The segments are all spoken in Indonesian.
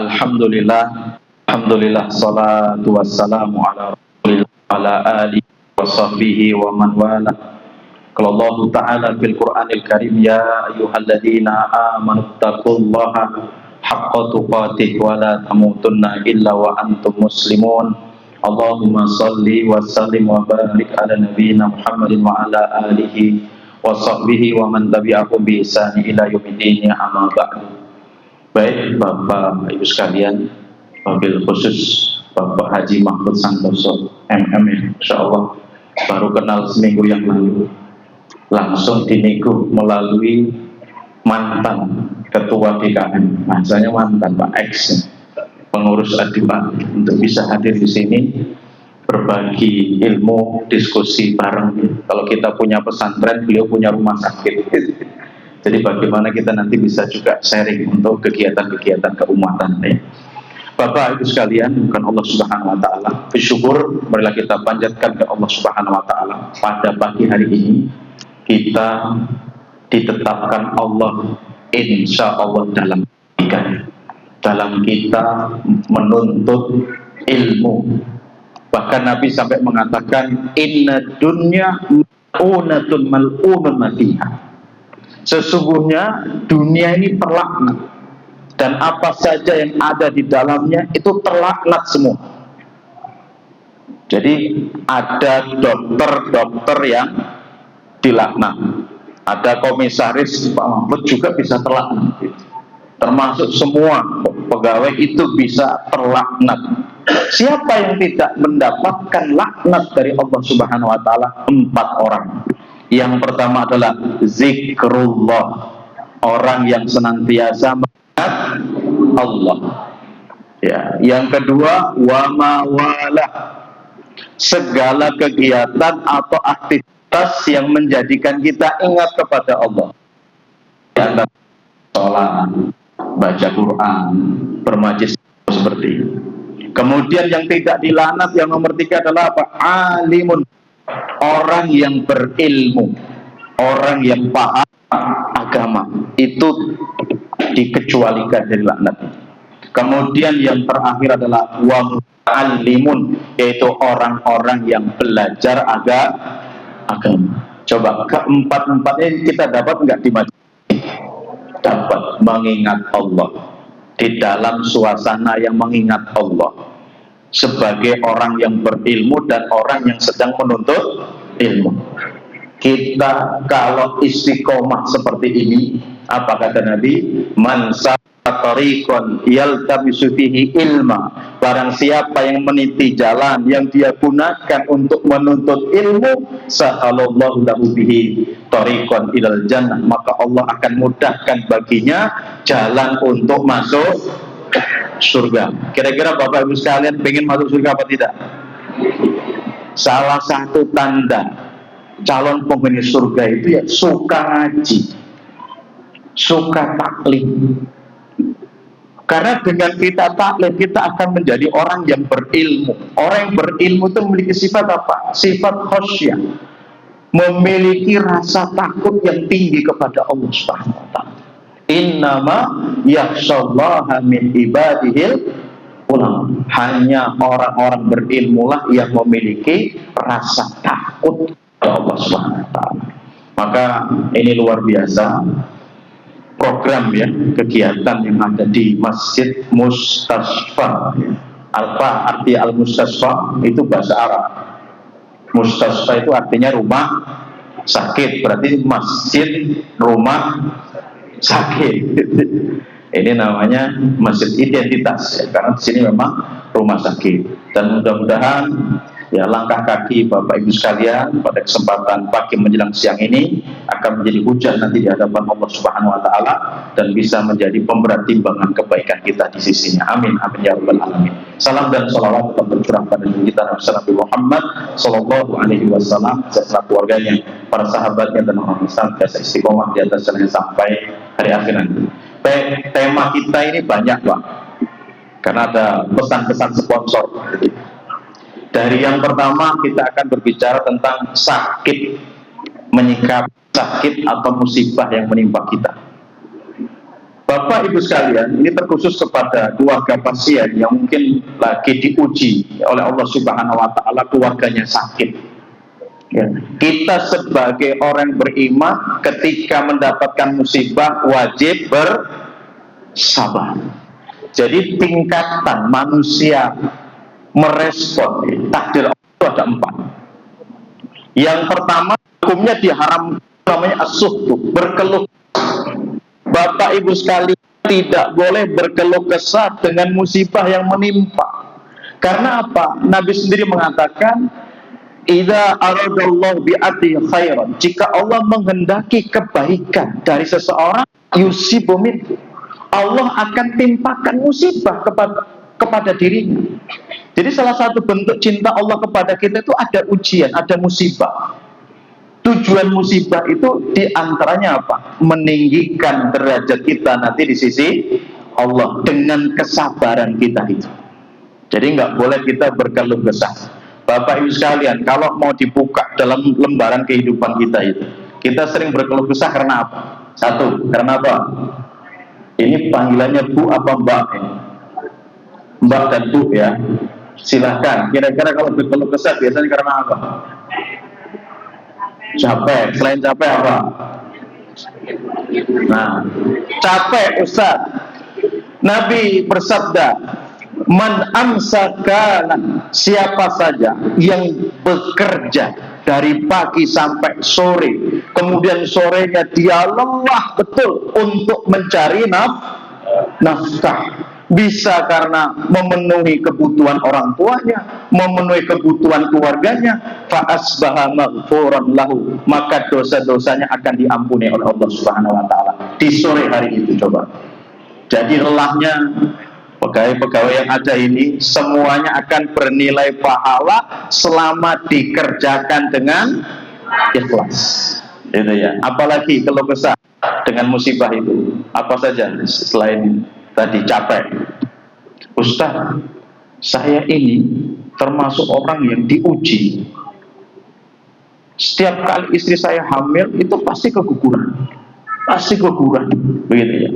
Alhamdulillah, alhamdulillah, salatu wassalamu ala rasulillah, ala alihi wa sahbihi wa man wala. Qala Allah Ta'ala fil Qur'anil Karim, ya ayyuhalladzina amanu taqullaha haqqa tuqatih wa la tamutunna illa wa antum muslimun. Allahumma salli wa sallim wa barik ala nabiyyina Muhammadin wa ala alihi wa sahbihi wa man tabi'ahum bi ihsan ila yaumiddin, amma ba'du. Baik Bapak Ibu sekalian, wabil khusus Bapak Haji Mahfud Santoso MM, Insya Allah baru kenal seminggu yang lalu, langsung dinego melalui mantan ketua DKM, masanya mantan Pak X, pengurus Adipa, untuk bisa hadir di sini berbagi ilmu, diskusi bareng. Kalau kita punya pesantren, beliau punya rumah sakit. Jadi bagaimana kita nanti bisa juga sharing untuk kegiatan-kegiatan keumatan ya. Bapak Ibu sekalian, bukan Allah Subhanahu wa taala, bersyukur marilah kita panjatkan ke Allah Subhanahu wa taala. Pada pagi hari ini kita ditetapkan Allah insya Allah dalam kebaikan, dalam kita menuntut ilmu. Bahkan Nabi sampai mengatakan inna dunya mal'unatun mal'unun ma fiha. Sesungguhnya dunia ini terlaknat, dan apa saja yang ada di dalamnya itu terlaknat semua. Jadi ada dokter-dokter yang dilaknat, ada komisaris Pak Mahfud juga bisa terlaknat, termasuk semua pegawai itu bisa terlaknat. Siapa yang tidak mendapatkan laknat dari Allah Subhanahu wa taala? 4 orang. Yang pertama adalah zikrullah, orang yang senantiasa mengingat Allah. Ya, yang kedua wa mawalah, segala kegiatan atau aktivitas yang menjadikan kita ingat kepada Allah. Yang sholat, baca Quran, bermajlis seperti ini. Kemudian yang tidak dilaknat, yang nomor 3 adalah apa? Alimun, orang yang berilmu, orang yang paham agama, itu dikecualikan dari laknat. Kemudian yang terakhir adalah wa'alimun, yaitu orang-orang yang belajar agama. Coba keempat-empatnya kita dapat enggak di majelis? Dapat. Mengingat Allah di dalam suasana yang mengingat Allah, sebagai orang yang berilmu dan orang yang sedang menuntut ilmu. Kita kalau istiqomah seperti ini, apa kata Nabi? Man salaka yaltamisu fihi ilma, barang siapa yang meniti jalan yang dia gunakan untuk menuntut ilmu, sahalallahu lahu bihi tariqan ilal jannah, maka Allah akan mudahkan baginya jalan untuk masuk surga. Kira-kira Bapak Ibu sekalian pengen masuk surga apa tidak? Salah satu tanda calon penghuni surga itu ya suka ngaji, suka taklim. Karena dengan kita taklim, kita akan menjadi orang yang berilmu. Orang yang berilmu itu memiliki sifat apa? Sifat khasyah, memiliki rasa takut yang tinggi kepada Allah Subhanahu wa taala. Innama yakhshallaha min ibadihil ulama. Hanya orang-orang berilmulah yang memiliki rasa takut kepada Allah Subhanahu wa taala. Maka ini luar biasa program ya, kegiatan yang ada di Masjid Mustasfa. Apa arti al-mustasfa? Itu bahasa Arab. Mustasfa itu artinya rumah sakit, berarti masjid rumah sakit. Ini namanya masjid identitas ya, karena di sini memang rumah sakit. Dan mudah-mudahan ya langkah kaki Bapak Ibu sekalian pada kesempatan pagi menjelang siang ini akan menjadi hujan nanti di hadapan Allah Subhanahu wa taala, dan bisa menjadi pemberat timbangan kebaikan kita di sisinya. Amin amin ya rabbal alamin. Salam dan salawat tetap tercurah pada kita Nabi Muhammad sallallahu alaihi wasallam, beserta keluarganya, para sahabatnya, dan orang Islam biasa istiqomah di atas jalan sampai hari akhir nanti. Tema kita ini banyak Pak, karena ada pesan-pesan sponsor. Dari yang pertama kita akan berbicara tentang sakit, menyikapi sakit atau musibah yang menimpa kita. Bapak Bapak Ibu sekalian, ini terkhusus kepada keluarga pasien yang mungkin lagi diuji oleh Allah Subhanahu wa taala, keluarganya sakit. Ya. Kita sebagai orang beriman ketika mendapatkan musibah wajib bersabar. Jadi tingkatan manusia merespon takdir Allah itu ada 4. Yang pertama, hukumnya diharam, namanya as-suhtu, berkeluh. Bapak Ibu sekalian, tidak boleh berkeluh kesah dengan musibah yang menimpa. Karena apa? Nabi sendiri mengatakan, idza aradallahu bi'ati khairan, jika Allah menghendaki kebaikan dari seseorang, yusibu minhu, Allah akan timpakan musibah kepada dirinya. Jadi salah satu bentuk cinta Allah kepada kita itu ada ujian, ada musibah. Tujuan musibah itu diantaranya apa? Meninggikan derajat kita nanti di sisi Allah dengan kesabaran kita itu. Jadi nggak boleh kita berkeluh kesah. Bapak Ibu sekalian, kalau mau dibuka dalam lembaran kehidupan kita itu, kita sering berkeluh kesah karena apa? Satu, karena apa? Ini panggilannya Bu apa Mbak? Mbak dan Bu ya. Silahkan. Kira-kira kalau berkeluh kesah biasanya karena apa? Capek. Selain capek apa? Nah, capek Ustaz. Nabi bersabda, man amsakalan, siapa saja yang bekerja dari pagi sampai sore, kemudian sorenya dia lelah betul untuk mencari nafkah, bisa karena memenuhi kebutuhan orang tuanya, memenuhi kebutuhan keluarganya, fa asbaha maghfuran lahu, maka dosa-dosanya akan diampuni oleh Allah Subhanahu wa taala di sore hari itu. Coba. Jadi lelahnya pegawai-pegawai yang ada ini semuanya akan bernilai pahala selama dikerjakan dengan ikhlas. Itu ya. Apalagi kalau kesah dengan musibah itu, apa saja selain tadi capek. Ustaz, saya ini termasuk orang yang diuji. Setiap kali istri saya hamil itu pasti keguguran. Pasti keguguran. Begitu ya.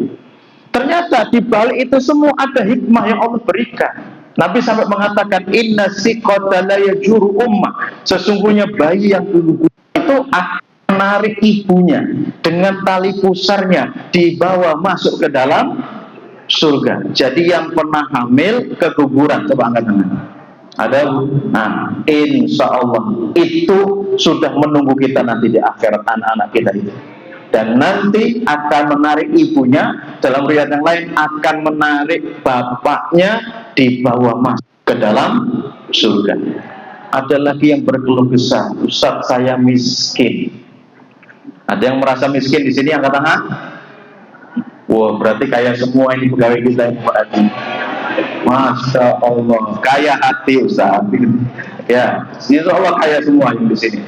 Ternyata di balik itu semua ada hikmah yang Allah berikan. Nabi sampai mengatakan, inna siqata la yajuru ummah. Sesungguhnya bayi yang keguguran itu akan menarik ibunya dengan tali pusarnya, dibawa masuk ke dalam surga. Jadi yang pernah hamil keguguran, coba angkat tangan. Ada? Nah, insya Allah itu sudah menunggu kita nanti di akhirat, anak-anak kita itu. Dan nanti akan menarik ibunya, dalam riwayat yang lain akan menarik bapaknya, dibawa masuk ke dalam surga. Ada lagi yang berkeluh kesah, Ustaz saya miskin. Ada yang merasa miskin di sini, angkat tangan. Wah, berarti kaya semua ini pegawai kita yang berarti. Masya Allah, kaya hati Ustaz. Ya, insya Allah kaya semua yang di sini.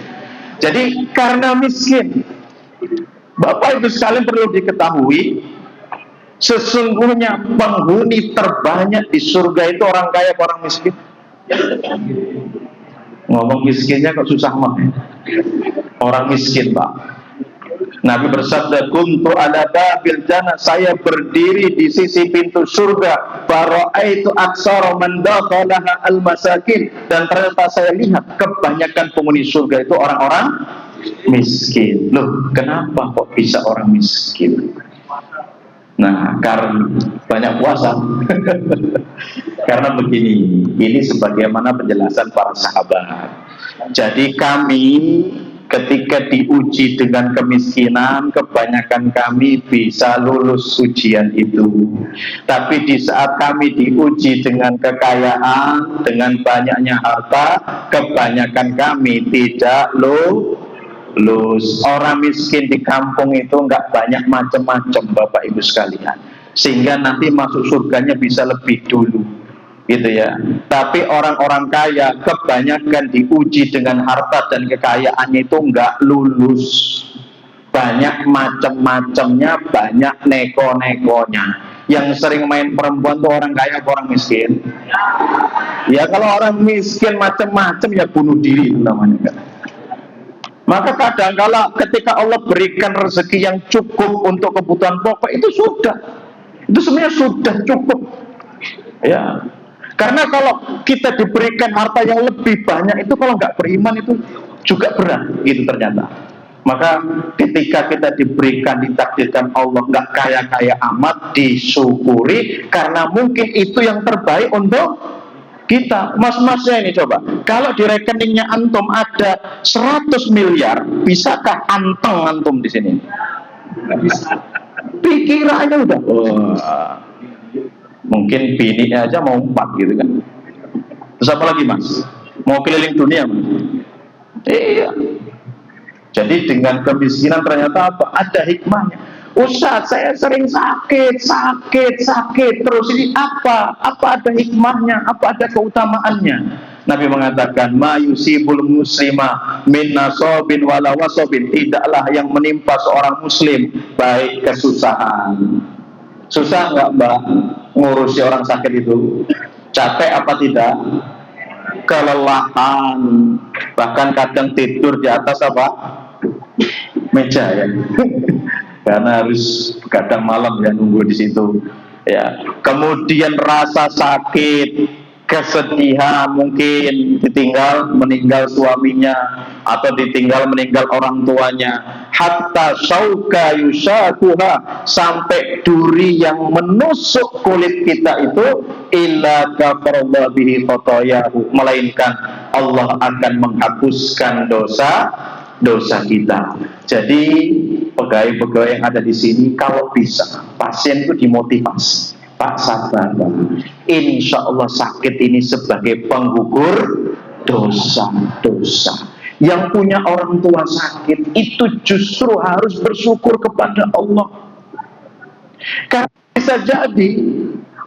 Jadi karena miskin, Bapak Ibu sekalian perlu diketahui, sesungguhnya penghuni terbanyak di surga itu orang kaya atau orang miskin? Ngomong miskinnya kok susah banget. Orang miskin, Pak. Nabi bersabda, kuntu ala babil jannah, saya berdiri di sisi pintu surga, fara'aitu aksara man dakhalaha al-masakin, dan ternyata saya lihat kebanyakan penghuni surga itu orang-orang miskin. Loh, kenapa kok bisa orang miskin? Nah, karena banyak puasa. Karena begini, ini sebagaimana penjelasan para sahabat. Jadi kami ketika diuji dengan kemiskinan, kebanyakan kami bisa lulus ujian itu. Tapi di saat kami diuji dengan kekayaan, dengan banyaknya harta, kebanyakan kami tidak lulus. Orang miskin di kampung itu nggak banyak macam-macam, Bapak Ibu sekalian, sehingga nanti masuk surganya bisa lebih dulu, gitu ya. Tapi orang-orang kaya kebanyakan diuji dengan harta dan kekayaannya itu nggak lulus, banyak macam-macamnya, banyak neko-nekonya. Yang sering main perempuan tuh orang kaya atau orang miskin? Ya kalau orang miskin macam-macam ya bunuh diri itu namanya. Maka kadang-kala ketika Allah berikan rezeki yang cukup untuk kebutuhan pokok itu sudah. Itu sebenarnya sudah cukup. Ya. Karena kalau kita diberikan harta yang lebih banyak itu, kalau nggak beriman itu juga berat gitu ternyata. Maka ketika kita diberikan, ditakdirkan Allah nggak kaya-kaya amat, disyukuri karena mungkin itu yang terbaik untuk kita. Mas-masnya ini coba, kalau di rekeningnya antum ada 100 miliar, bisakah anteng antum di sini? Nggak bisa. Pikirannya udah, mungkin bininya aja mau 4 gitu kan. Terus apa lagi mas? Mau keliling dunia mas? Iya. Jadi dengan kemiskinan ternyata apa? Ada hikmahnya. Ustaz, saya sering sakit terus, ini apa? Apa ada hikmahnya? Apa ada keutamaannya? Nabi mengatakan, ma yusibul muslima min nasobin wala wasobin, tidaklah yang menimpa seorang muslim baik kesusahan. Susah nggak mbak ngurusi orang sakit itu? Capek apa tidak? Kelelahan, bahkan kadang tidur di atas apa? Meja ya. Karena harus kadang malam ya nunggu di situ. Ya. Kemudian rasa sakit, kesedihan, mungkin ditinggal meninggal suaminya atau ditinggal meninggal orang tuanya, hatta syauka yushakuha, sampai duri yang menusuk kulit kita itu, illa ghafarallahu bihi khotoyahu, melainkan Allah akan menghapuskan dosa kita. Jadi pegawai-pegawai yang ada di sini, kalau bisa pasien itu dimotivasi, Pak sabar, insya Allah sakit ini sebagai penggugur dosa-dosa. Yang punya orang tua sakit itu justru harus bersyukur kepada Allah. Karena bisa jadi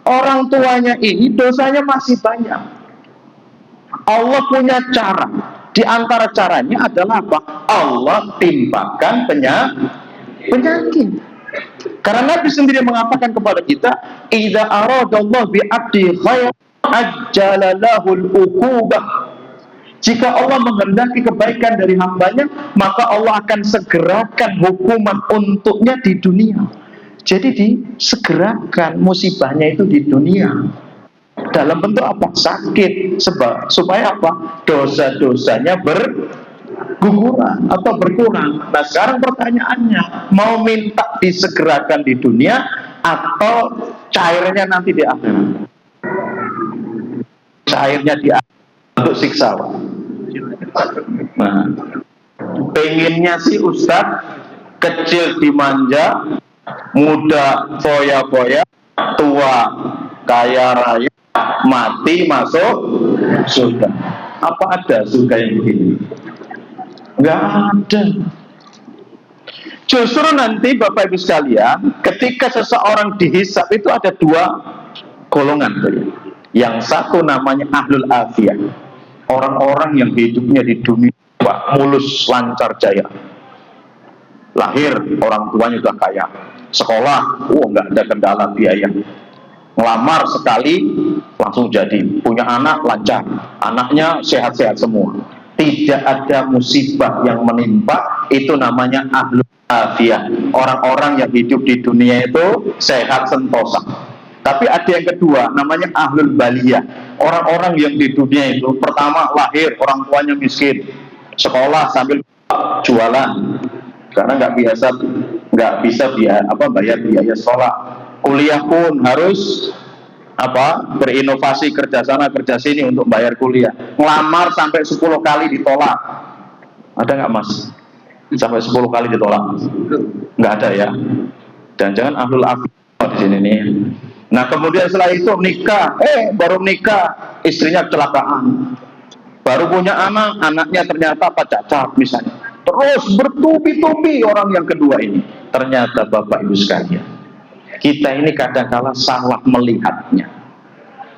orang tuanya ini dosanya masih banyak. Allah punya cara. Di antara caranya adalah apa? Allah timpakan penyakit. Karena Nabi sendiri mengatakan kepada kita, idza aradallahu bi 'abdi khairan ajjala lahul uqubah. Jika Allah menghendaki kebaikan dari hambanya, maka Allah akan segerakan hukuman untuknya di dunia. Jadi disegerakan musibahnya itu di dunia. Dalam bentuk apa? Sakit. Supaya apa? Dosa-dosanya berguguran atau berkurang. Nah sekarang pertanyaannya, mau minta disegerakan di dunia atau cairnya nanti di akhirat? Cairnya di akhirat untuk siksa. Nah, pengennya sih Ustadz kecil dimanja, muda foya-foya, tua kaya raya, mati masuk surga. Apa ada surga yang begini? Nggak ada. Justru nanti Bapak Ibu sekalian, ketika seseorang dihisab itu ada 2 golongan. Yang satu namanya ahlul afiyah, orang-orang yang hidupnya di dunia mulus lancar jaya. Lahir orang tuanya sudah kaya, sekolah nggak ada kendala biaya, ngelamar sekali langsung jadi, punya anak lancar, anaknya sehat-sehat semua, tidak ada musibah yang menimpa. Itu namanya ahlul afiyah, orang-orang yang hidup di dunia itu sehat sentosa. Tapi ada yang kedua namanya ahlul baliyah, orang-orang yang di dunia itu pertama lahir orang tuanya miskin, sekolah sambil jualan karena nggak bisa bayar biaya sekolah, kuliah pun harus berinovasi kerja sana kerja sini untuk bayar kuliah, ngelamar sampai 10 kali ditolak. Ada nggak mas? Sampai 10 kali ditolak? Nggak ada ya. Dan jangan ahlul afiyah di sini nih. Nah kemudian setelah itu nikah, baru nikah istrinya kecelakaan, baru punya anak, anaknya ternyata cacat misalnya, terus bertubi-tubi orang yang kedua ini. Ternyata Bapak Ibu sekalian, kita ini kadang-kala salah melihatnya.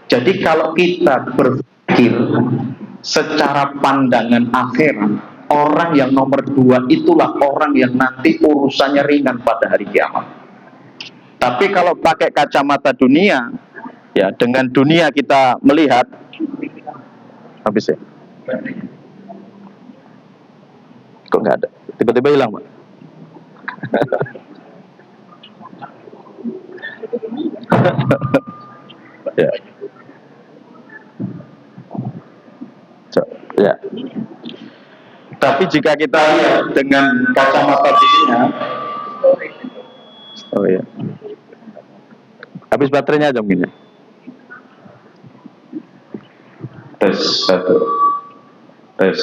Jadi kalau kita berpikir secara pandangan akhirat, orang yang nomor 2 itulah orang yang nanti urusannya ringan pada hari kiamat. Tapi kalau pakai kacamata dunia, ya dengan dunia kita melihat, habis ya. Kok nggak ada? Tiba-tiba hilang, Pak. Ya. Ya. Tapi jika kita lihat dengan kacamata dirinya, oh ya, habis baterainya aja mungkin ya. Tes satu, tes.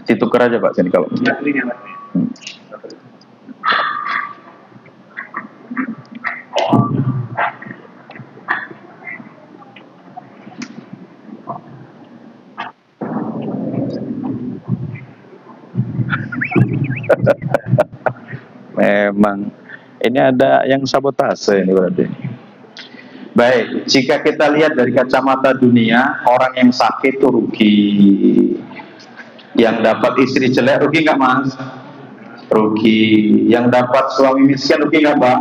Ditukar aja Pak sini kalau. Memang ini ada yang sabotase ini berarti. Baik, jika kita lihat dari kacamata dunia, orang yang sakit itu rugi. Yang dapat istri jelek rugi nggak Mas? Rugi. Yang dapat suami miskin rugi nggak Pak?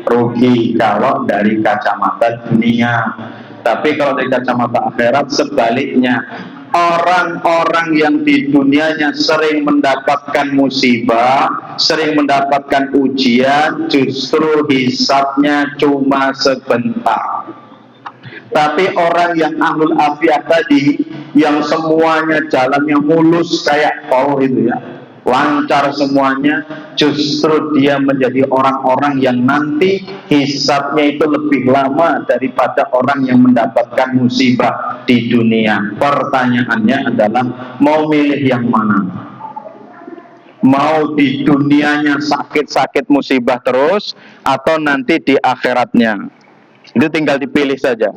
Rugi kalau dari kacamata dunia. Tapi kalau dari kacamata akhirat sebaliknya, orang-orang yang di dunianya sering mendapatkan musibah, sering mendapatkan ujian, justru hisabnya cuma sebentar. Tapi orang yang ahlul afiyah tadi, yang semuanya jalannya mulus kayak tol itu ya, lancar semuanya, justru dia menjadi orang-orang yang nanti hisabnya itu lebih lama daripada orang yang mendapatkan musibah di dunia. Pertanyaannya adalah, mau milih yang mana? Mau di dunianya sakit-sakit musibah terus, atau nanti di akhiratnya? Itu tinggal dipilih saja.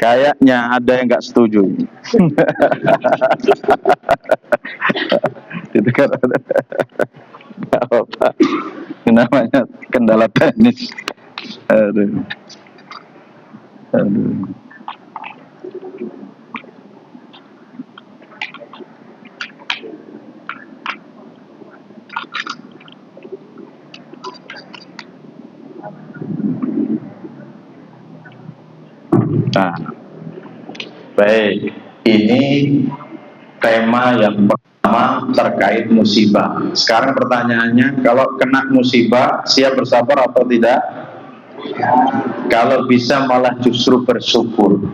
Kayaknya ada yang nggak setuju. Itu kan apa? Namanya kendala teknis. Aduh. Aduh. Nah, baik, ini tema yang pertama terkait musibah. Sekarang pertanyaannya, kalau kena musibah, siap bersabar atau tidak? Kalau bisa malah justru bersyukur.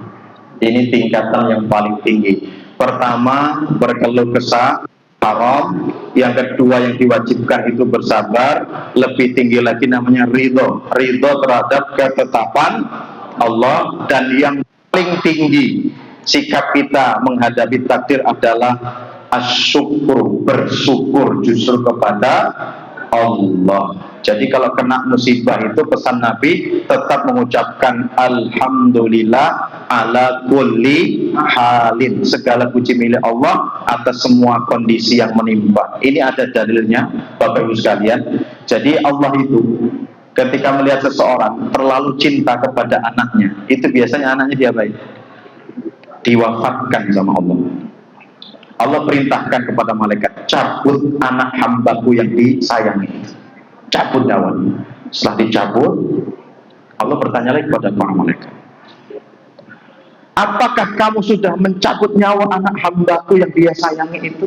Ini tingkatan yang paling tinggi. Pertama, berkeluh kesah, haram. Yang kedua yang diwajibkan itu bersabar. Lebih tinggi lagi namanya ridho. Ridho terhadap ketetapan Allah. Dan yang paling tinggi sikap kita menghadapi takdir adalah asyukur, bersyukur justru kepada Allah. Jadi kalau kena musibah itu pesan Nabi tetap mengucapkan alhamdulillah ala kulli halin, segala puji milik Allah atas semua kondisi yang menimpa. Ini ada dalilnya Bapak Ibu sekalian. Jadi Allah itu ketika melihat seseorang terlalu cinta kepada anaknya, itu biasanya anaknya diapain? Diwafatkan sama Allah. Allah perintahkan kepada malaikat, cabut anak hambaku yang disayangi. Cabut nyawanya. Setelah dicabut, Allah bertanya lagi kepada para malaikat, apakah kamu sudah mencabut nyawa anak hambaku yang dia sayangi itu?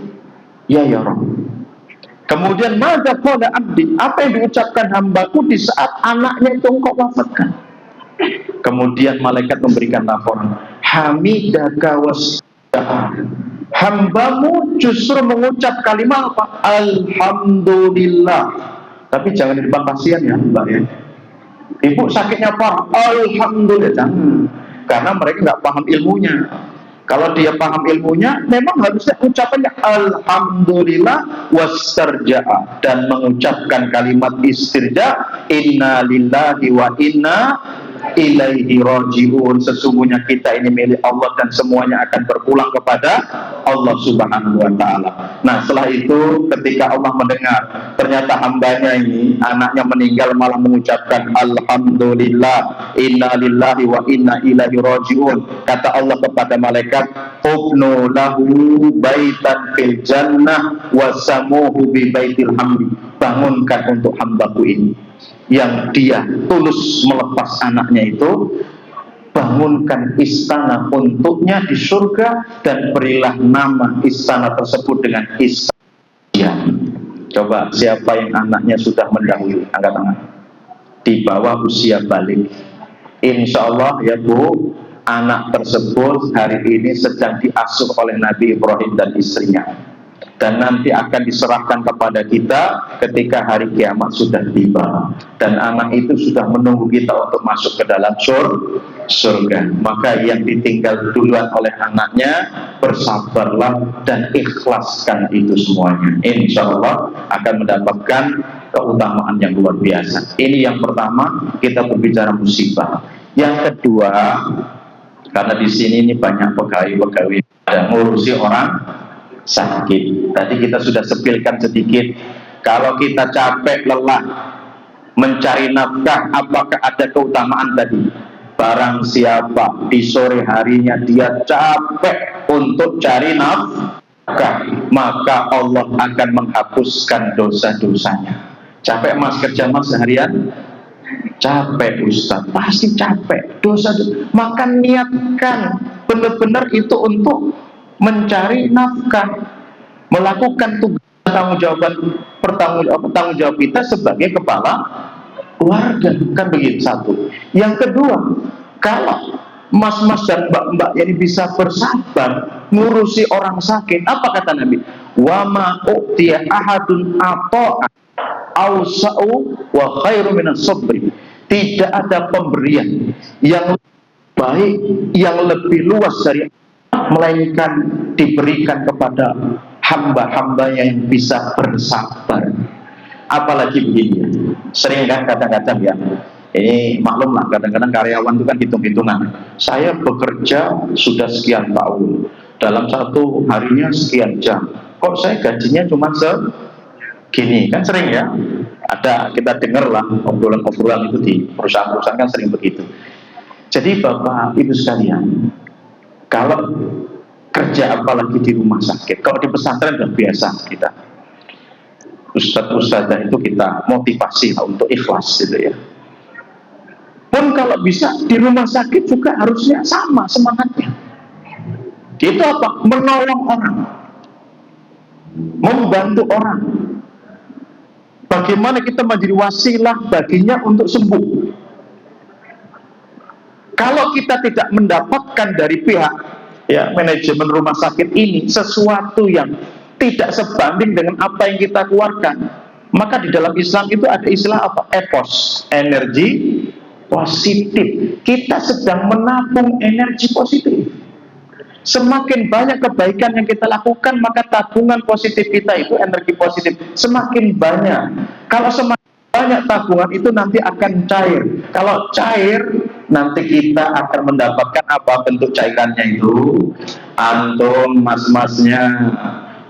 Ya Rabb. Kemudian mada qala abdi, apa yang diucapkan hambaku di saat anaknya itu engkau wafatkan? Kemudian malaikat memberikan laporan, hamidaka wasda'a, hambamu justru mengucap kalimat apa? Alhamdulillah. Tapi jangan di depan pasien ya Mbak ya. Ibu sakitnya apa? Alhamdulillah. Jangan. Karena mereka nggak paham ilmunya. Kalau dia paham ilmunya, memang harusnya ucapannya alhamdulillah wastarja'a, dan mengucapkan kalimat istirja, inna lillahi wa inna ilaihi raji'un. Sesungguhnya kita ini milik Allah dan semuanya akan berpulang kepada Allah Subhanahu wa ta'ala. Nah, setelah itu ketika Allah mendengar ternyata hambanya ini anaknya meninggal malah mengucapkan alhamdulillah inna lillahi wa inna ilaihi raji'un, kata Allah kepada malaikat, ubnu lahu baitan fil jannah wasamuhu bi baitil hamdi, bangunkan untuk hambaku ini yang dia tulus melepas anaknya itu, bangunkan istana untuknya di surga dan berilah nama istana tersebut dengan istana. Coba siapa yang anaknya sudah mendahului, angkat tangan. di bawah usia balik. Insya Allah ya Bu, anak tersebut hari ini sedang diasuh oleh Nabi Ibrahim dan istrinya, dan nanti akan diserahkan kepada kita ketika hari kiamat sudah tiba, dan anak itu sudah menunggu kita untuk masuk ke dalam surga. Maka yang ditinggal duluan oleh anaknya, bersabarlah dan ikhlaskan itu semuanya. Insya Allah akan mendapatkan keutamaan yang luar biasa. Ini yang pertama, kita berbicara musibah. Yang kedua, karena di sini ini banyak pegawai-pegawai yang ngurusi orang sakit. Tadi kita sudah sepilkan sedikit. Kalau kita capek, lelah mencari nafkah, apakah ada keutamaan tadi? Barang siapa di sore harinya dia capek untuk cari nafkah, maka Allah akan menghapuskan dosa-dosanya. Capek Mas, kerja Mas seharian? Capek Ustaz, pasti capek. Dosa, maka niatkan benar-benar itu untuk mencari nafkah, melakukan tugas tanggung jawab kita sebagai kepala keluarga, kan begitu. Satu. Yang kedua, kalau mas-mas dan mbak-mbak ini bisa bersabar ngurusi orang sakit, apa kata Nabi? Wa ma u'tiya ahadun ata'a awsa'u wa khairu minas sabri. Tidak ada pemberian yang baik, yang lebih luas dari melainkan diberikan kepada hamba-hamba yang bisa bersabar. Apalagi begini, sering kan kadang-kadang ya, ini maklum lah, kadang-kadang karyawan itu kan hitung-hitungan. Saya bekerja sudah sekian tahun, dalam satu harinya sekian jam, kok saya gajinya cuma segini, kan sering ya. Ada, kita dengar lah obrolan-obrolan itu di perusahaan-perusahaan kan sering begitu. Jadi Bapak Ibu sekalian, kalau kerja apalagi di rumah sakit, kalau di pesantren sudah biasa kita, ustadz-ustadzah itu kita motivasi untuk ikhlas gitu ya. Pun kalau bisa di rumah sakit juga harusnya sama semangatnya. Itu apa? Menolong orang, membantu orang. Bagaimana kita menjadi wasilah baginya untuk sembuh. Kalau kita tidak mendapatkan dari pihak ya manajemen rumah sakit ini sesuatu yang tidak sebanding dengan apa yang kita keluarkan, maka di dalam Islam itu ada istilah apa? EPOS, energi positif. Kita sedang menabung energi positif. Semakin banyak kebaikan yang kita lakukan, maka tabungan positif kita itu, energi positif, semakin banyak. Kalau semakin banyak tabungan itu nanti akan cair. Kalau cair, nanti kita akan mendapatkan apa bentuk cairannya itu? Antum, mas-masnya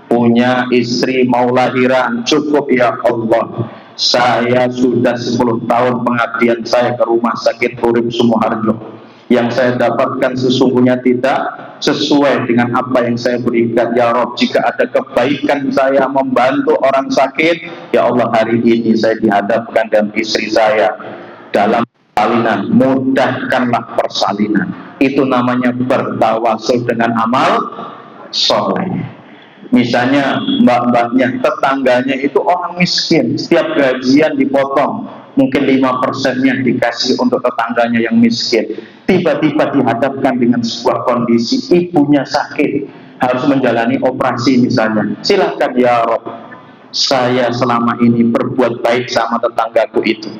punya istri mau lahiran, cukup ya Allah. Saya sudah 10 tahun pengabdian saya ke rumah sakit Urip Sumoharjo. Yang saya dapatkan sesungguhnya tidak sesuai dengan apa yang saya berikan. Ya Rob, jika ada kebaikan saya membantu orang sakit, ya Allah, hari ini saya dihadapkan dengan istri saya dalam persalinan, mudahkanlah persalinan. Itu namanya bertawasul dengan amal soleh. Misalnya mbak-mbaknya, tetangganya itu orang miskin, setiap gajian dipotong, mungkin 5%-nya dikasih untuk tetangganya yang miskin. Tiba-tiba dihadapkan dengan sebuah kondisi ibunya sakit, harus menjalani operasi misalnya. Silahkan ya Rob, saya selama ini berbuat baik sama tetanggaku itu.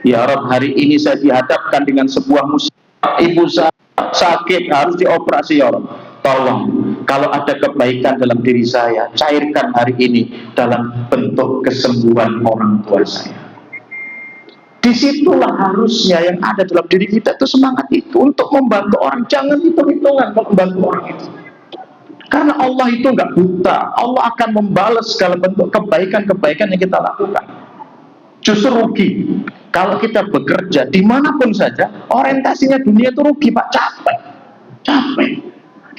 Ya Rob, hari ini saya dihadapkan dengan sebuah musibah, ibu saya sakit harus dioperasi. Ya Rob, tolong, kalau ada kebaikan dalam diri saya, cairkan hari ini dalam bentuk kesembuhan orang tua saya. Disitulah harusnya yang ada dalam diri kita itu semangat itu untuk membantu orang. Jangan hitung-hitungan membantu orang itu, karena Allah itu nggak buta. Allah akan membalas segala bentuk kebaikan-kebaikan yang kita lakukan. Justru rugi kalau kita bekerja dimanapun saja, orientasinya dunia itu rugi Pak. Capek,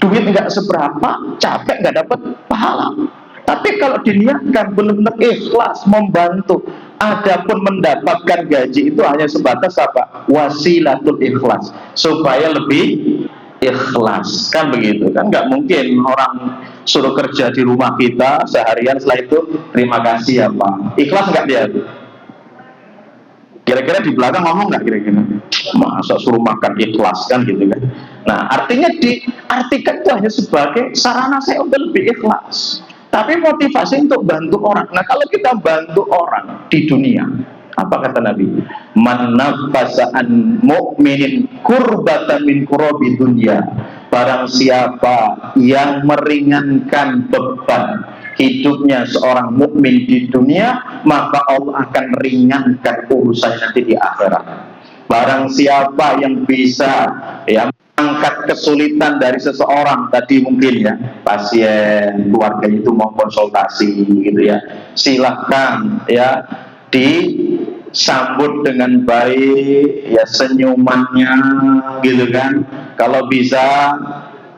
duit nggak seberapa, capek nggak dapat pahala. Tapi kalau diniatkan benar-benar ikhlas membantu, adapun mendapatkan gaji itu hanya sebatas apa? Wasilatul ikhlas, supaya lebih ikhlas, kan begitu kan? Nggak mungkin orang suruh kerja di rumah kita seharian, setelah itu terima kasih ya Pak. Ikhlas nggak dia? Kira-kira di belakang ngomong nggak kira-kira? Masa suruh makan ikhlas kan gitu kan? Nah, artinya diartikan itu hanya sebagai sarana saya untuk lebih ikhlas. Tapi motivasi untuk bantu orang. Nah, kalau kita bantu orang di dunia, apa kata Nabi? Man nafasa an mu'minin kurbatan min kurabi dunya. Barang siapa yang meringankan beban hidupnya seorang mukmin di dunia, maka Allah akan meringankan urusan nanti di akhirat. Barang siapa yang bisa mengangkat kesulitan dari seseorang, tadi mungkin ya pasien keluarga itu mau konsultasi gitu ya, silahkan ya disambut dengan baik ya, senyumannya gitu kan. Kalau bisa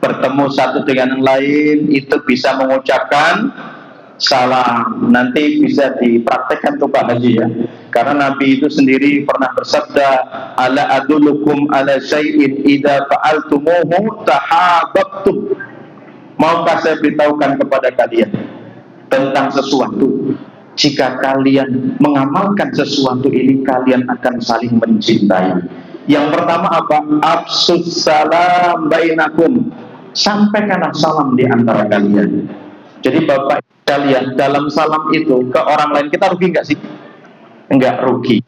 bertemu satu dengan yang lain itu bisa mengucapkan salam, nanti bisa dipraktekkan tuh Pak Haji ya, karena Nabi itu sendiri pernah bersabda, ala adulukum ala syai'in idza fa'altumuhu tahabbtum. Maukah saya beritahukan kepada kalian tentang sesuatu, jika kalian mengamalkan sesuatu ini kalian akan saling mencintai. Yang pertama apa? Afsus salam bainakum, sampaikanlah salam di antara kalian. Jadi Bapak kalian dalam salam itu ke orang lain, kita rugi nggak sih? Enggak rugi.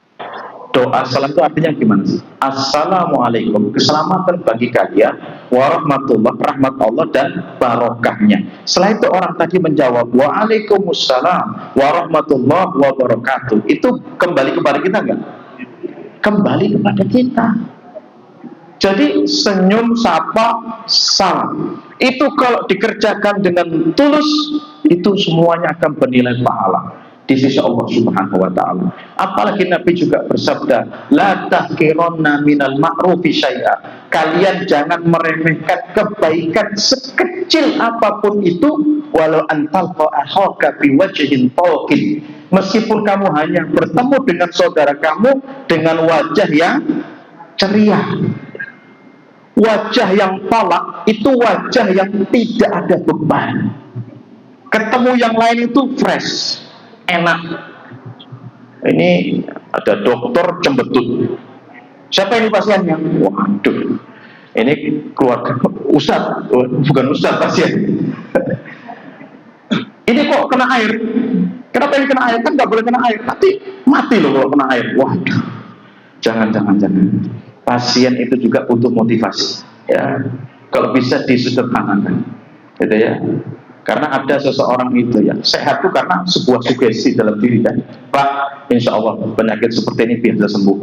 Doa salam itu artinya gimana sih? Assalamualaikum, keselamatan bagi kalian, warahmatullah, rahmat Allah dan barokahnya. Setelah itu orang tadi menjawab waalaikumsalam warahmatullah wabarakatuh. Itu kembali kepada kita enggak? Kembali kepada kita. Jadi senyum, sapa, salam itu kalau dikerjakan dengan tulus, itu semuanya akan bernilai pahala di sisi Allah Subhanahu wa taala. Apalagi Nabi juga bersabda, la tahqironna minal ma'rufi syai'a. Kalian jangan meremehkan kebaikan sekecil apapun itu, walau antal akhaka bi wajhin talqin. Meskipun kamu hanya bertemu dengan saudara kamu dengan wajah yang ceria. Wajah yang talak itu wajah yang tidak ada beban. Ketemu yang lain itu fresh, enak. Ini ada dokter cembetut. Siapa ini pasiennya? Waduh, ini keluarga ustaz, bukan ustaz pasien. Ini kok kena air? Kenapa ini kena air? Kan nggak boleh kena air, nanti mati loh kalau kena air. Waduh, jangan. Pasien itu juga butuh motivasi ya, kalau bisa disederhanakan gitu ya, karena ada seseorang itu ya sehat itu karena sebuah sugesti dalam diri kan, Pak, insya Allah penyakit seperti ini bisa sembuh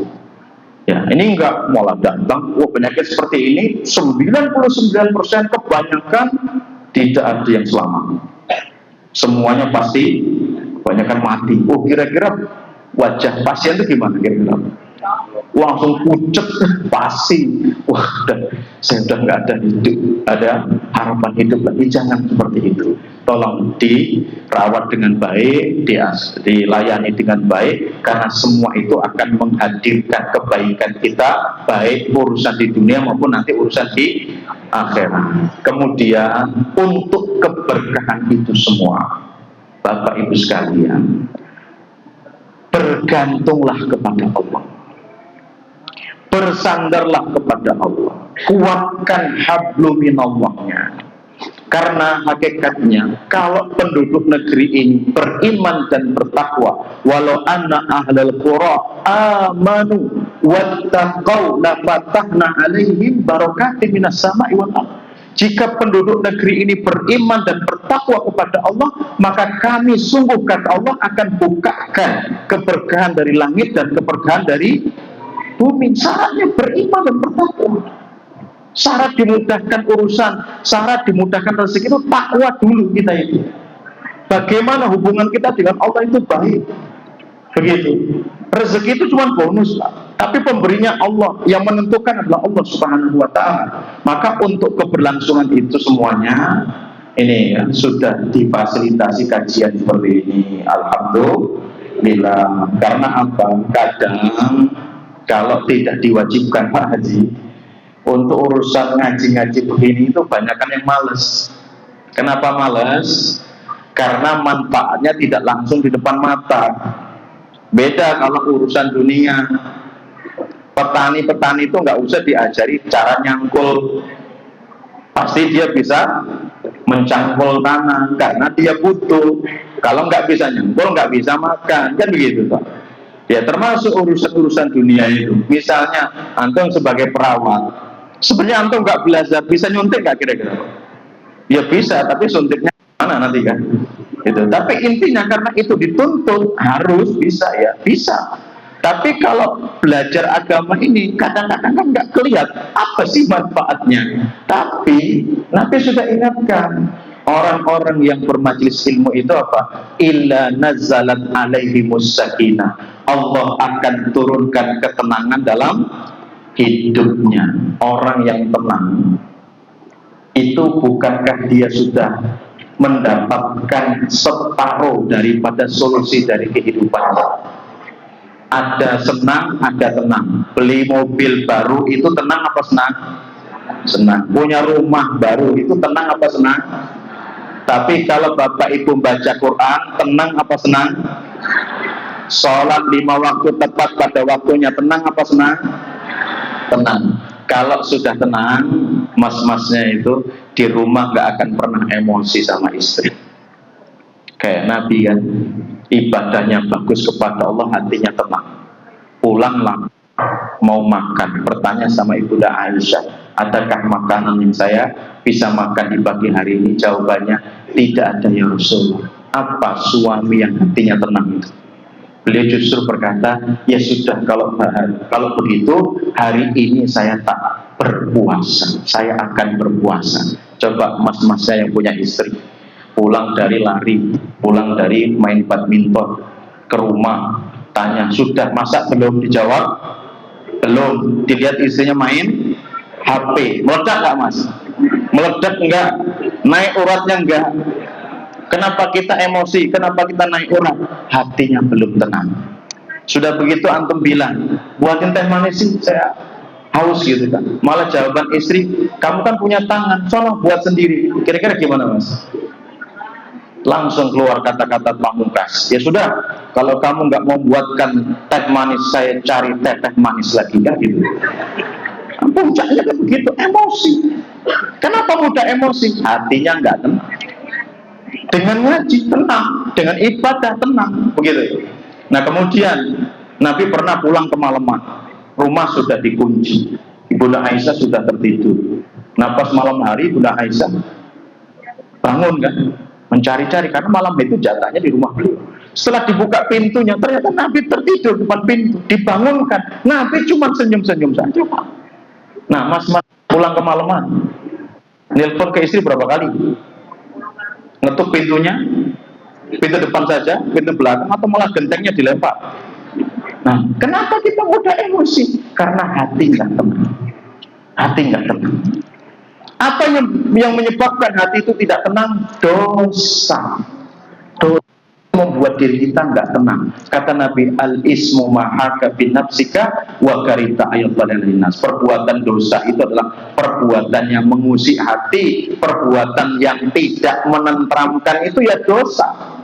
ya. Ini enggak malah datang, penyakit seperti ini 99% kebanyakan tidak ada yang selamat, semuanya pasti kebanyakan mati. Kira-kira wajah pasien itu gimana kira-kira? Langsung pucet, pasti, wah, saya udah nggak ada harapan hidup lagi. Jangan seperti itu. Tolong dirawat dengan baik, dilayani dengan baik, karena semua itu akan menghadirkan kebaikan kita, baik urusan di dunia maupun nanti urusan di akhirat. Kemudian untuk keberkahan itu semua, Bapak Ibu sekalian, bergantunglah kepada Allah. Bersandarlah kepada Allah, kuatkan hablum minallahnya, karena hakikatnya kalau penduduk negeri ini beriman dan bertakwa, walau anna ahlal qura amanu wattaqau la fatahna alaihim barakatin minas sama'i wal ardh. Jika penduduk negeri ini beriman dan bertakwa kepada Allah, maka kami sungguh kata Allah akan bukakan keberkahan dari langit dan keberkahan dari bumi. Syaratnya beriman dan bertakwa. Syarat dimudahkan urusan, syarat dimudahkan rezeki itu takwa dulu kita itu. Bagaimana hubungan kita dengan Allah itu baik. Begitu. Rezeki itu cuma bonus, Pak. Tapi pemberinya Allah, yang menentukan adalah Allah Subhanahu wa taala. Maka untuk keberlangsungan itu semuanya ini ya, sudah difasilitasi kajian seperti ini. Alhamdulillah. Karena apa? Kadang kalau tidak diwajibkan Pak Haji untuk urusan ngaji-ngaji begini itu banyakkan yang males. Kenapa males? Karena manfaatnya tidak langsung di depan mata. Beda kalau urusan dunia. Petani-petani itu nggak usah diajari cara nyangkul, pasti dia bisa mencangkul tanah karena dia butuh. Kalau nggak bisa nyangkul, nggak bisa makan, kan begitu Pak. Ya termasuk urusan-urusan dunia itu. Misalnya antum sebagai perawat, sebenarnya antum nggak belajar bisa nyuntik nggak kira-kira? Ya bisa, tapi suntiknya mana nanti kan? Gitu. Tapi intinya karena itu dituntut harus bisa ya bisa. Tapi kalau belajar agama ini kadang-kadang kan nggak kelihatan apa sih manfaatnya. Tapi Nabi sudah ingatkan orang-orang yang bermajelis ilmu itu apa? Illa nazalat alaihimus sakinah. Allah akan turunkan ketenangan dalam hidupnya. Orang yang tenang itu bukankah dia sudah mendapatkan separuh daripada solusi dari kehidupannya? Ada senang, ada tenang. Beli mobil baru itu tenang apa senang? Senang. Punya rumah baru itu tenang apa senang? Tapi kalau bapak ibu baca Quran, tenang apa senang? Sholat 5 waktu tepat pada waktunya, tenang apa senang? Tenang. Kalau sudah tenang, mas-masnya itu di rumah gak akan pernah emosi sama istri. Kayak Nabi kan, ibadahnya bagus kepada Allah, hatinya tenang. Pulanglah mau makan, bertanya sama Ibunda Aisyah, adakah makanan yang saya bisa makan di pagi hari ini? Jawabannya, tidak ada ya Rasulullah. Apa suami yang hatinya tenang itu? Beliau justru berkata, ya sudah kalau begitu hari ini saya tak berpuasa, saya akan berpuasa. Coba mas-mas saya yang punya istri, pulang dari lari, pulang dari main badminton, ke rumah, tanya, sudah masak belum? Dijawab, belum. Dilihat istrinya main HP, meledak nggak mas? Meledak enggak? Naik uratnya enggak? Kenapa kita emosi? Kenapa kita naik urat? Hatinya belum tenang. Sudah begitu antum bilang, buatin teh manis sih, saya haus gitu kan. Malah jawaban istri, kamu kan punya tangan, soalnya buat sendiri. Kira-kira gimana mas? Langsung keluar kata-kata pamungkas. Ya sudah, kalau kamu nggak mau buatkan teh manis, saya cari teh manis lagi kan gitu. Puncaknya kan begitu, emosi. Kenapa mudah emosi? Hatinya nggak tenang. Dengan ngaji tenang, dengan ibadah tenang, begitu. Nah kemudian Nabi pernah pulang kemalaman, rumah sudah dikunci, Ibunda Aisyah sudah tertidur. Nah pas malam hari Ibunda Aisyah bangun kan, mencari-cari karena malam itu jatahnya di rumah beliau. Setelah dibuka pintunya, ternyata Nabi tertidur depan pintu. Dibangunkan, Nabi cuma senyum-senyum saja. Nah, mas-mas pulang kemalaman, nelpon ke istri berapa kali? Ngetuk pintunya, pintu depan saja, pintu belakang, atau malah gentengnya dilempar. Nah, kenapa kita mudah emosi? Karena hati nggak tenang. Hati nggak tenang. Apa yang menyebabkan hati itu tidak tenang? Dosa. Dosa membuat diri kita nggak tenang. Kata Nabi, al-ismu mahaka bin nafsika wa karita ayat balalinas. Perbuatan dosa itu adalah perbuatan yang mengusik hati, perbuatan yang tidak menenteramkan, itu ya dosa.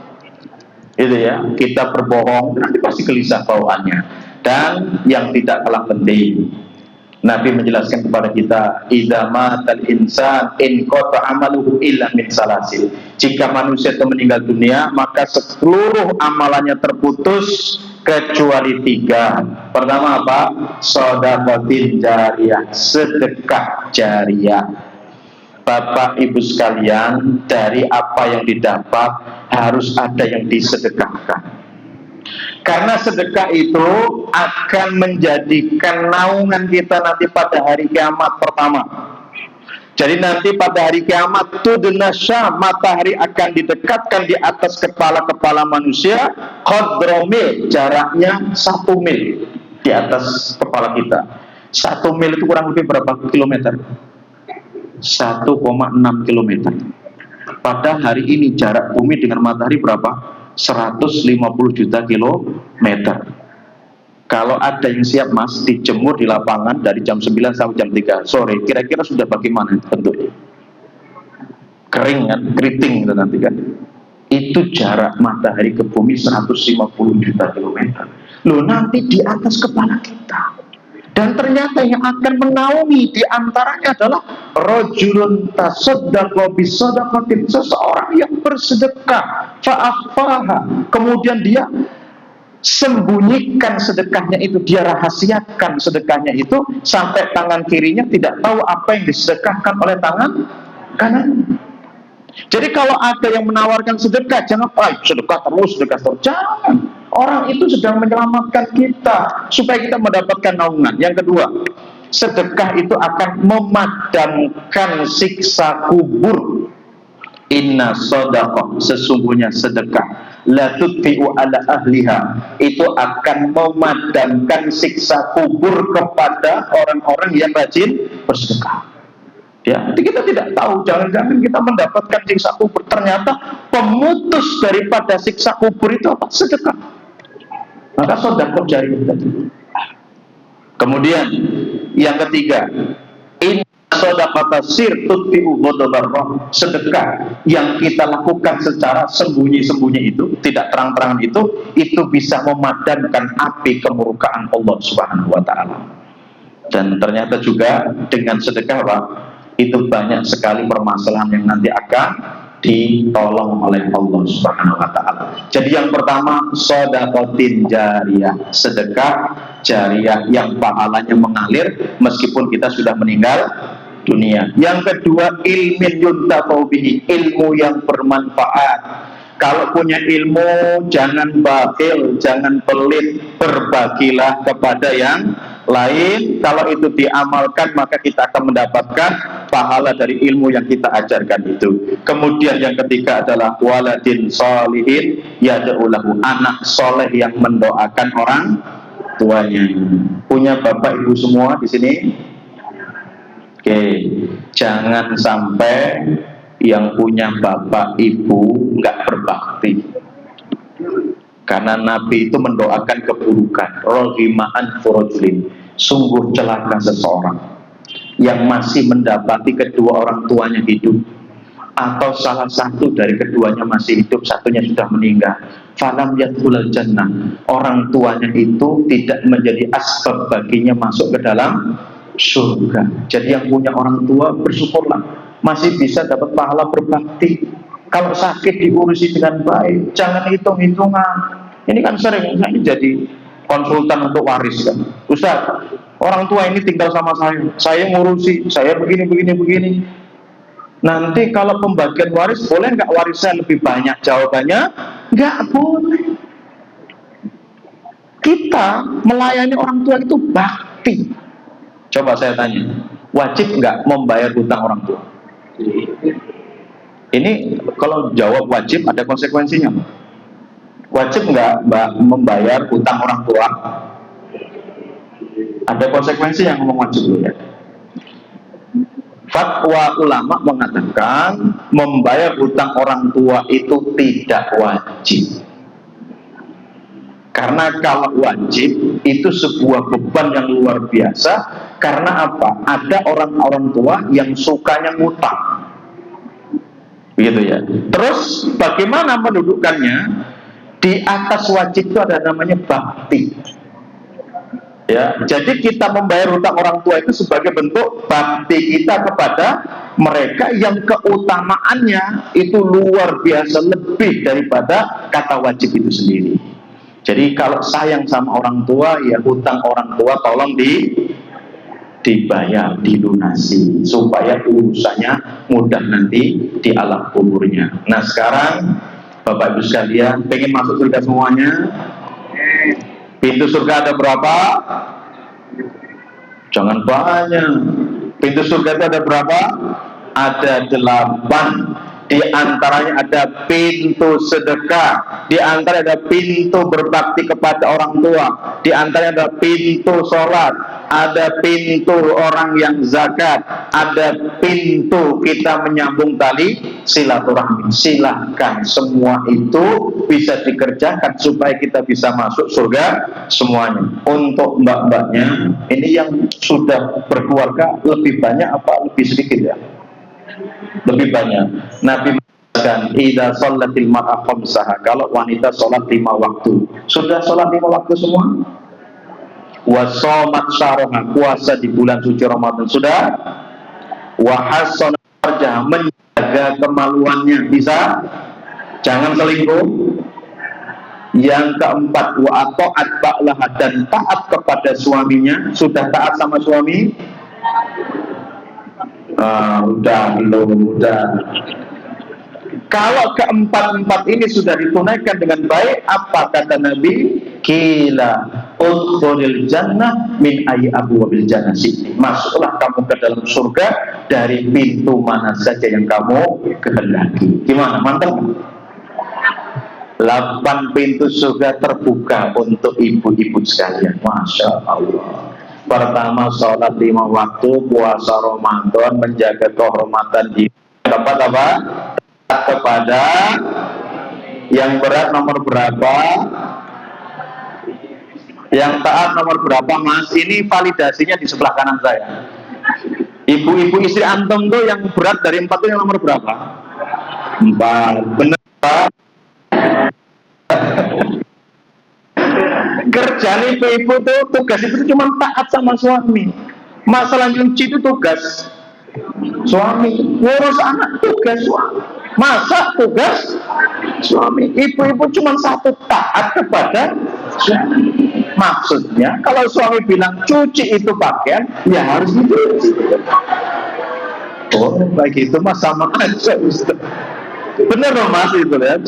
Itu ya, kita berbohong nanti pasti gelisah bawaannya. Dan yang tidak kalah penting, Nabi menjelaskan kepada kita, idza matal insan in qata amaluhu illa min salasil. Jika manusia itu meninggal dunia, maka seluruh amalannya terputus kecuali 3. Pertama apa? Shadaqatin jariyah, sedekah jariyah. Bapak Ibu sekalian, dari apa yang didapat harus ada yang disedekahkan. Karena sedekah itu akan menjadikan naungan kita nanti pada hari kiamat pertama. Jadi nanti pada hari kiamat tudnasya, matahari akan didekatkan di atas kepala-kepala manusia, qadromil, jaraknya 1 mil di atas kepala kita. 1 mil itu kurang lebih berapa kilometer? 1,6 kilometer. Pada hari ini jarak bumi dengan matahari berapa? 150 juta kilometer. Kalau ada yang siap mas, dijemur di lapangan dari jam 9 sampai jam 3 sore, kira-kira sudah bagaimana bentuknya? Kering kan, keriting itu nanti kan. Itu jarak matahari ke bumi 150 juta kilometer. Loh, nanti di atas kepala kita. Dan ternyata yang akan menaungi di antaranya adalah rajulun tasaddaqa bisadaqatin, seseorang yang bersedekah fa'akhfaha, kemudian dia sembunyikan sedekahnya itu, dia rahasiakan sedekahnya itu sampai tangan kirinya tidak tahu apa yang disedekahkan oleh tangan kanan. Jadi kalau ada yang menawarkan sedekah, jangan sedekah terus, jangan. Orang itu sedang menyelamatkan kita supaya kita mendapatkan naungan. Yang kedua, sedekah itu akan memadamkan siksa kubur. Inna shadaqah, sesungguhnya sedekah, la tutfi'u ala ahliha, itu akan memadamkan siksa kubur kepada orang-orang yang rajin bersedekah. Ya, jadi kita tidak tahu, jangan-jangan kita mendapatkan siksa kubur, ternyata pemutus daripada siksa kubur itu apa? Sedekah. Maka sedekah jariyah. Kemudian yang ketiga, sedekah sir tutfi'u ghadabar rabb, sedekah yang kita lakukan secara sembunyi-sembunyi itu, tidak terang-terangan itu bisa memadamkan api kemurkaan Allah Subhanahu wa taala. Dan ternyata juga dengan sedekah Pak, itu banyak sekali permasalahan yang nanti akan ditolong oleh Allah Subhanahu wa taala. Jadi yang pertama, shadaqatin jariyah, sedekah jariyah yang pahalanya mengalir meskipun kita sudah meninggal dunia. Yang kedua, ilmin yuntafa'u bihi, ilmu yang bermanfaat. Kalau punya ilmu, jangan bakhil, jangan pelit, berbagilah kepada yang lain. Kalau itu diamalkan, maka kita akan mendapatkan pahala dari ilmu yang kita ajarkan itu. Kemudian yang ketiga adalah waladin sholihin yad'u lahu, anak soleh yang mendoakan orang tuanya. Punya bapak ibu semua di sini? Oke, jangan sampai yang punya bapak ibu nggak berbakti, karena Nabi itu mendoakan keburukan. Rohima'an furujlin, sungguh celaka seseorang yang masih mendapati kedua orang tuanya hidup, atau salah satu dari keduanya masih hidup, satunya sudah meninggal. Falam yadkhulul jannah, orang tuanya itu tidak menjadi asbab baginya masuk ke dalam surga. Jadi yang punya orang tua, bersyukurlah masih bisa dapat pahala berbakti. Kalau sakit diurusi dengan baik, jangan hitung-hitungan. Ini kan sering saya jadi konsultan untuk waris kan. Ustaz, orang tua ini tinggal sama saya ngurusi, saya begini. Nanti kalau pembagian waris, boleh nggak warisnya lebih banyak? Jawabannya nggak boleh. Kita melayani orang tua itu bakti. Coba saya tanya, wajib nggak membayar hutang orang tua? Ini kalau jawab wajib, ada konsekuensinya. Wajib nggak membayar hutang orang tua? Ada konsekuensi yang ngomong wajib dulu ya. Fatwa ulama mengatakan membayar hutang orang tua itu tidak wajib. Karena kalau wajib itu sebuah beban yang luar biasa. Karena apa? Ada orang-orang tua yang sukanya ngutang, begitu ya. Terus bagaimana mendudukkannya? Di atas wajib itu ada namanya bakti. Ya, jadi kita membayar hutang orang tua itu sebagai bentuk bakti kita kepada mereka yang keutamaannya itu luar biasa, lebih daripada kata wajib itu sendiri. Jadi kalau sayang sama orang tua, ya hutang orang tua tolong dibayar, dilunasi, supaya urusannya mudah nanti di alam kuburnya. Nah sekarang Bapak Ibu sekalian, pengen masuk surga semuanya? Pintu surga ada berapa? Jangan banyak. Pintu surga itu ada berapa? Ada 8. Di antaranya ada pintu sedekah, di antaranya ada pintu berbakti kepada orang tua, di antaranya ada pintu sholat, ada pintu orang yang zakat, ada pintu kita menyambung tali silaturahmi. Silahkan, semua itu bisa dikerjakan supaya kita bisa masuk surga semuanya. Untuk mbak-mbaknya, ini yang sudah berkeluarga lebih banyak apa lebih sedikit ya? Lebih banyak. Nabi dan idza shallatil mar'a khamsaha, kalau wanita sholat 5 waktu. Sudah sholat 5 waktu semua? Wa shamat syahraha, puasa di bulan suci Ramadan sudah? Wa hassana farjaha, menjaga kemaluannya, bisa? Jangan selingkuh. Yang keempat, wa ata'at ba'laha, dan taat kepada suaminya. Sudah taat sama suami? Udah. Kalau keempat-empat ini sudah ditunaikan dengan baik, apa kata Nabi? Qila udkhulil jannah min ayyi abwabil jannah syi'ti. Masuklah kamu ke dalam surga dari pintu mana saja yang kamu kehendaki. Gimana? Mantap? 8 pintu surga terbuka untuk ibu-ibu sekalian. Masya Allah. Pertama, sholat 5 waktu, puasa Ramadan, menjaga kehormatan diri. Dapat apa? Kepada yang berat nomor berapa? Yang taat nomor berapa, Mas? Ini validasinya di sebelah kanan saya. Ibu-ibu istri antum tuh yang berat dari 4 itu yang nomor berapa? 4. Benar, Pak? Kerjaan ibu-ibu tuh, tugas itu cuma taat sama suami. Masalah nyuci itu tugas suami, ngurus anak tugas suami, masak tugas suami. Ibu-ibu cuma satu, taat kepada suami. Maksudnya kalau suami bilang cuci itu pakaian, ya harus dicuci. Oh, baik itu mas sama aja Ustaz. Bener loh mas itu ya.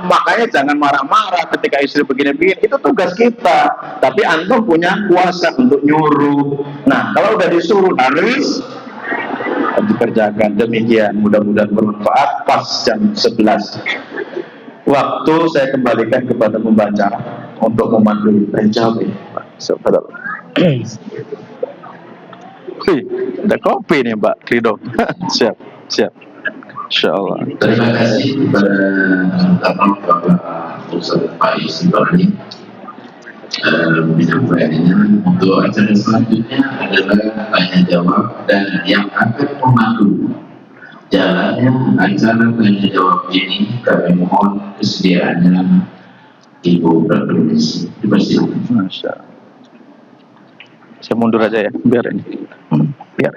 Makanya jangan marah-marah ketika istri begini-begini. Itu tugas kita. Tapi antum punya kuasa untuk nyuruh. Nah, kalau udah disuruh harus dikerjakan. Demikian, mudah-mudahan bermanfaat. Pas jam 11 waktu saya kembalikan kepada pembaca untuk memandu. Jawab ini Pak. Ada kopi nih Mbak Ridho. Siap. Insyaallah. Terima kasih kepada Bapak Ustaz Faiz Ibrahim penyampaiannya. Untuk acara selanjutnya adalah tanya jawab, dan yang akan memandu jalannya acara tanya jawab ini kami mohon kesediaannya Ibu Berdonis. Dipersilakan. Masya Allah. Saya mundur aja ya, biar ini. Biar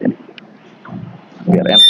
enak.